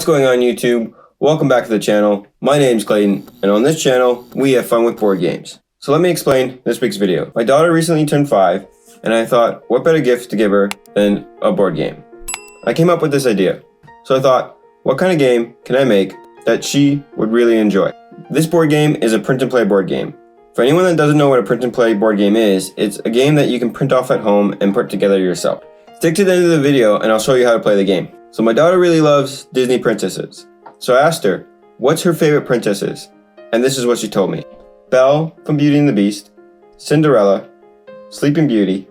What's going on YouTube? Welcome back to the channel. My name's Clayton, and on this channel, we have fun with board games. So let me explain this week's video. My daughter recently turned 5, and I thought, what better gift to give her than a board game? I came up with this idea. So I thought, what kind of game can I make that she would really enjoy? This board game is a print and play board game. For anyone that doesn't know what a print and play board game is, it's a game that you can print off at home and put together yourself. Stick to the end of the video and I'll show you how to play the game. So my daughter really loves Disney princesses. So I asked her, what's her favorite princesses? And this is what she told me. Belle from Beauty and the Beast, Cinderella, Sleeping Beauty,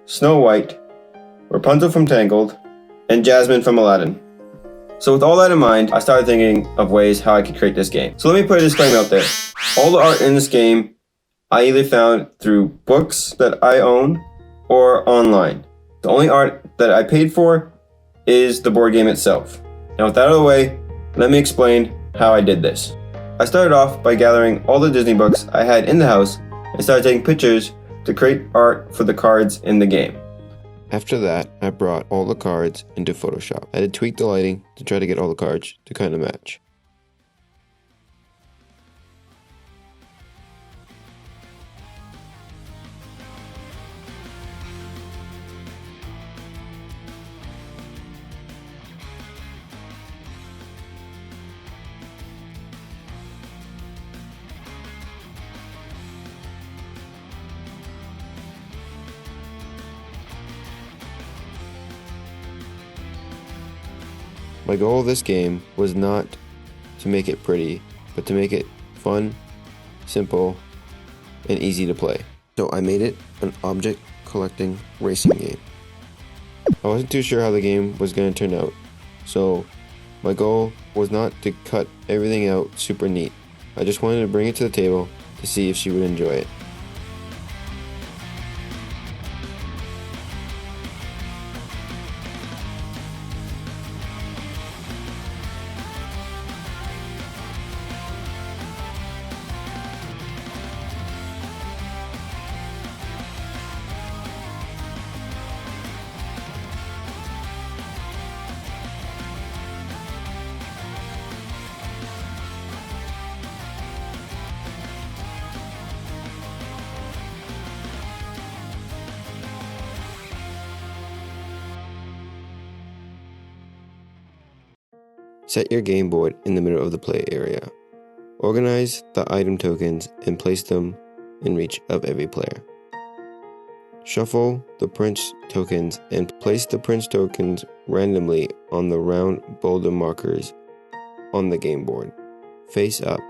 Snow White, Rapunzel from Tangled, and Jasmine from Aladdin. So with all that in mind, I started thinking of ways how I could create this game. So let me put a disclaimer out there. All the art in this game, I either found through books that I own or online. The only art that I paid for is the board game itself. Now with that out of the way, let me explain how I did this. I started off by gathering all the Disney books I had in the house and started taking pictures to create art for the cards in the game. After that, I brought all the cards into Photoshop. I had to tweak the lighting to try to get all the cards to kind of match. My goal of this game was not to make it pretty, but to make it fun, simple, and easy to play. So I made it an object collecting racing game. I wasn't too sure how the game was going to turn out, so my goal was not to cut everything out super neat. I just wanted to bring it to the table to see if she would enjoy it. Set your game board in the middle of the play area. Organize the item tokens and place them in reach of every player. Shuffle the prince tokens and place the prince tokens randomly on the round boulder markers on the game board, face up.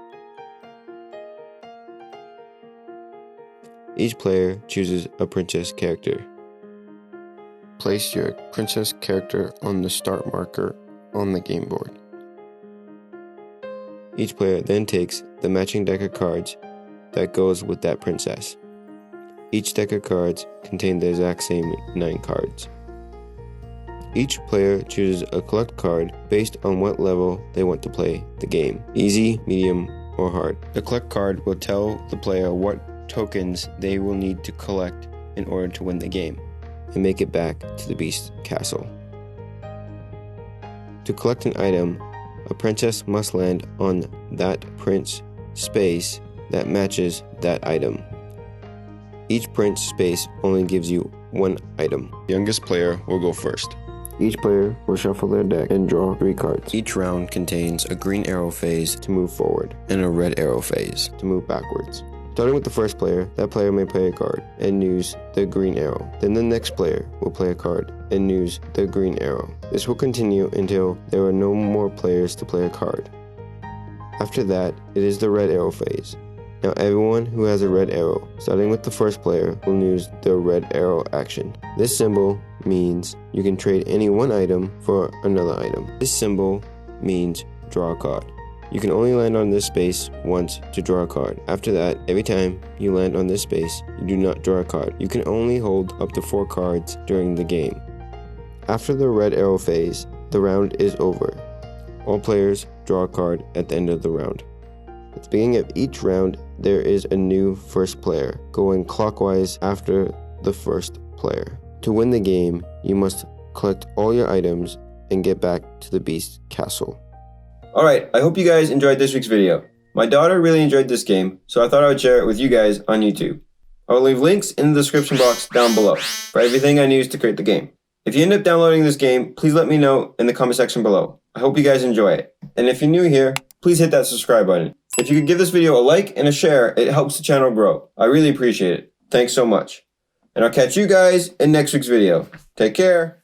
Each player chooses a princess character. Place your princess character on the start marker on the game board. Each player then takes the matching deck of cards that goes with that princess. Each deck of cards contains the exact same 9 cards. Each player chooses a collect card based on what level they want to play the game, easy, medium, or hard. The collect card will tell the player what tokens they will need to collect in order to win the game and make it back to the Beast Castle. To collect an item, a princess must land on that prince space that matches that item. Each prince space only gives you 1 item. The youngest player will go first. Each player will shuffle their deck and draw 3 cards. Each round contains a green arrow phase to move forward and a red arrow phase to move backwards. Starting with the first player, that player may play a card and use the green arrow. Then the next player will play a card and use the green arrow. This will continue until there are no more players to play a card. After that, it is the red arrow phase. Now everyone who has a red arrow, starting with the first player, will use the red arrow action. This symbol means you can trade any one item for another item. This symbol means draw a card. You can only land on this space once to draw a card. After that, every time you land on this space, you do not draw a card. You can only hold up to 4 cards during the game. After the red arrow phase, the round is over. All players draw a card at the end of the round. At the beginning of each round, there is a new first player, going clockwise after the first player. To win the game, you must collect all your items and get back to the beast castle. Alright, I hope you guys enjoyed this week's video. My daughter really enjoyed this game, so I thought I would share it with you guys on YouTube. I will leave links in the description box down below for everything I used to create the game. If you end up downloading this game, please let me know in the comment section below. I hope you guys enjoy it. And if you're new here, please hit that subscribe button. If you could give this video a like and a share, it helps the channel grow. I really appreciate it. Thanks so much. And I'll catch you guys in next week's video. Take care.